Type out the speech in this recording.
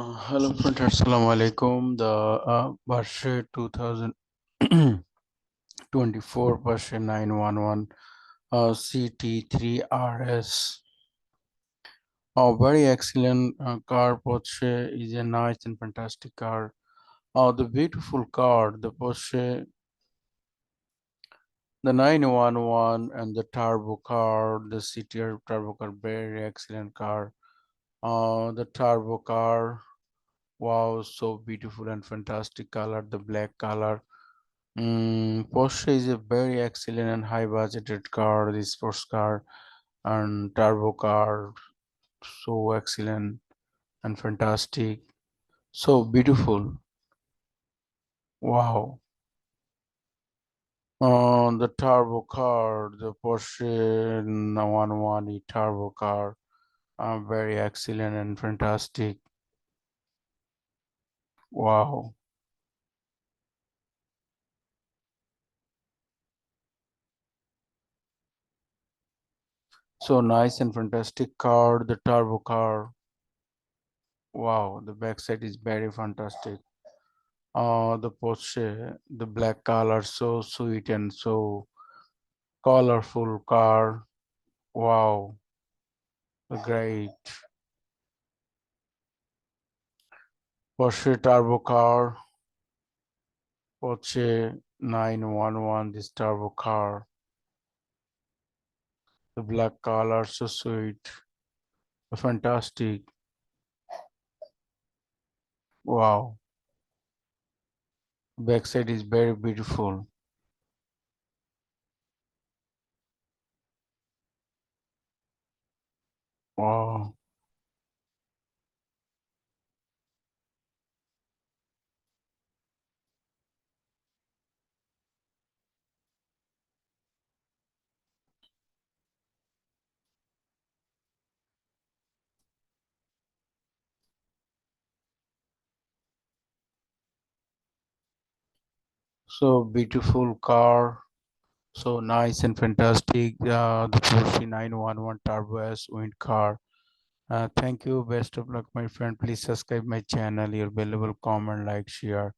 Hello friends, Assalamu alaikum. The Porsche 2024 Porsche 911 CT3 RS. A very excellent car. Porsche is a nice and fantastic car. The beautiful car, the Porsche, the 911 and the turbo car, the CTR turbo car, very excellent car. The turbo car, wow, so beautiful and fantastic color, the black color. Porsche is a very excellent and high budgeted car, the sports car and turbo car, so excellent and fantastic, so beautiful. Wow. The turbo car, the Porsche 911 turbo car, very excellent and fantastic. Wow. So nice and fantastic car, the turbo car. Wow, the backside is very fantastic. The Porsche, the black color, so sweet and so colorful car. Wow, great. Porsche turbo car, Porsche 911, this turbo car. The black color, so sweet, fantastic. Wow, backside is very beautiful. Wow. So beautiful car, so nice and fantastic. The Porsche 911 Turbo S wind car. Thank you. Best of luck, my friend. Please subscribe my channel. Your valuable comment, like, share.